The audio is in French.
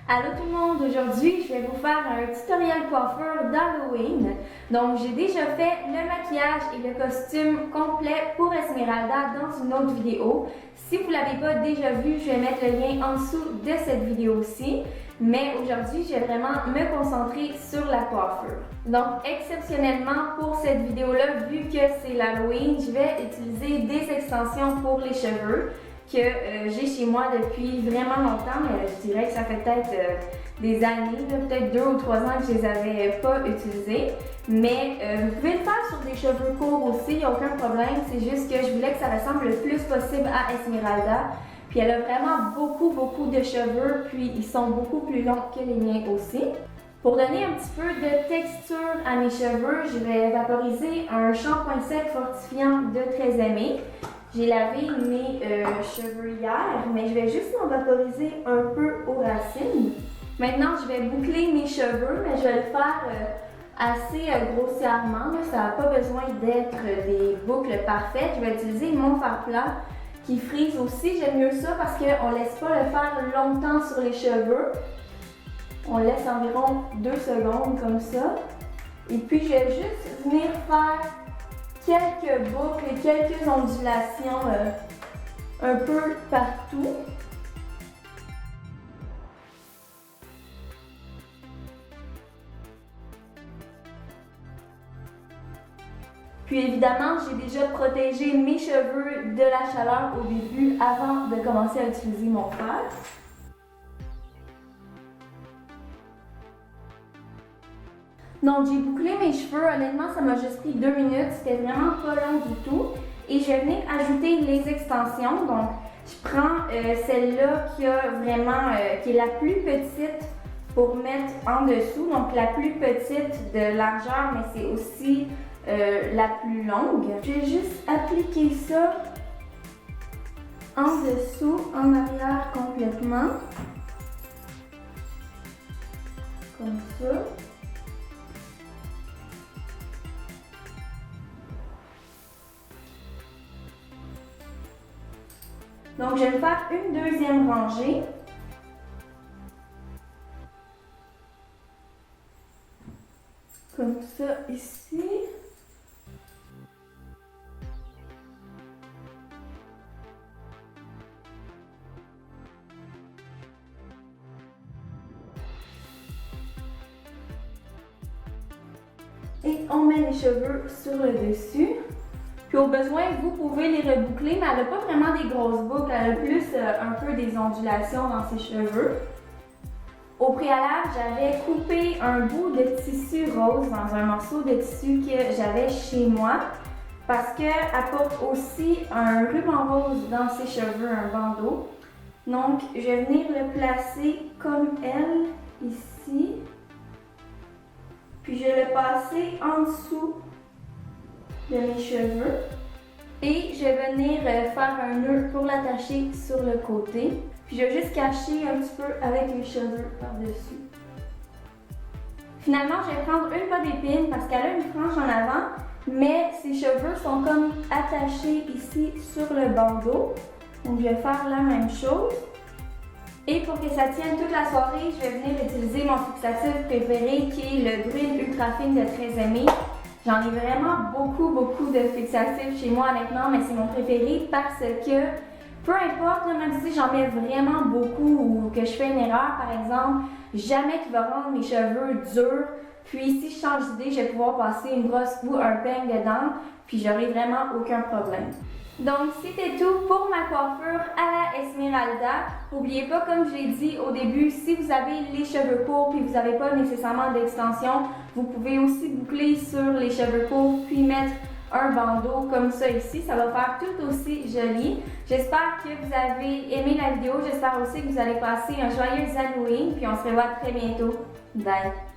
Allô tout le monde, aujourd'hui je vais vous faire un tutoriel coiffure d'Halloween. Donc j'ai déjà fait le maquillage et le costume complet pour Esmeralda dans une autre vidéo. Si vous ne l'avez pas déjà vu, je vais mettre le lien en dessous de cette vidéo-ci. Mais aujourd'hui, je vais vraiment me concentrer sur la coiffure. Donc exceptionnellement pour cette vidéo-là, vu que c'est l'Halloween, je vais utiliser des extensions pour les cheveux que j'ai chez moi depuis vraiment longtemps, mais je dirais que ça fait peut-être des années, peut-être 2 ou 3 ans que je les avais pas utilisées. Mais vous pouvez le faire sur des cheveux courts aussi, il n'y a aucun problème. C'est juste que je voulais que ça ressemble le plus possible à Esmeralda. Puis elle a vraiment beaucoup de cheveux, puis ils sont beaucoup plus longs que les miens aussi. Pour donner un petit peu de texture à mes cheveux, je vais vaporiser un shampoing sec fortifiant de Très Aimé. J'ai lavé mes cheveux hier, mais je vais juste en vaporiser un peu aux racines. Maintenant, je vais boucler mes cheveux, mais je vais le faire assez grossièrement. Ça n'a pas besoin d'être des boucles parfaites. Je vais utiliser mon fard plat qui frise aussi. J'aime mieux ça parce qu'on ne laisse pas le faire longtemps sur les cheveux. On laisse environ 2 secondes comme ça. Et puis, je vais juste venir faire quelques boucles et quelques ondulations un peu partout. Puis évidemment, j'ai déjà protégé mes cheveux de la chaleur au début avant de commencer à utiliser mon fer. Donc j'ai bouclé mes cheveux, honnêtement ça m'a juste pris 2 minutes, c'était vraiment pas long du tout. Et je vais venir ajouter les extensions, donc je prends celle-là qui est la plus petite pour mettre en dessous, donc la plus petite de largeur, mais c'est aussi la plus longue. Je vais juste appliquer ça en dessous, en arrière complètement, comme ça. Donc, je vais faire une deuxième rangée. Comme ça, ici. Et on met les cheveux sur le dessus. Puis au besoin, vous pouvez les reboucler, mais elle n'a pas vraiment des grosses boucles, elle a plus un peu des ondulations dans ses cheveux. Au préalable, j'avais coupé un bout de tissu rose dans un morceau de tissu que j'avais chez moi parce qu'elle porte aussi un ruban rose dans ses cheveux, un bandeau. Donc, je vais venir le placer comme elle, ici. Puis je vais le passer en dessous de mes cheveux et je vais venir faire un nœud pour l'attacher sur le côté. Puis je vais juste cacher un petit peu avec les cheveux par-dessus. Finalement, je vais prendre une pomme d'épine parce qu'elle a une frange en avant, mais ses cheveux sont comme attachés ici sur le bandeau. Donc je vais faire la même chose. Et pour que ça tienne toute la soirée, je vais venir utiliser mon fixatif préféré qui est le Druide Ultra Fine de Très Aimé. J'en ai vraiment beaucoup de fixatifs chez moi honnêtement, mais c'est mon préféré parce que peu importe, même si j'en mets vraiment beaucoup ou que je fais une erreur par exemple, jamais qu'il va rendre mes cheveux durs. Puis si je change d'idée, je vais pouvoir passer une brosse ou un peigne dedans, puis j'aurai vraiment aucun problème. Donc c'était tout pour ma coiffure à la Esmeralda. N'oubliez pas, comme je l'ai dit au début, si vous avez les cheveux courts et vous n'avez pas nécessairement d'extension, vous pouvez aussi boucler sur les cheveux courts puis mettre un bandeau comme ça ici. Ça va faire tout aussi joli. J'espère que vous avez aimé la vidéo. J'espère aussi que vous allez passer un joyeux Halloween. Puis on se revoit très bientôt. Bye!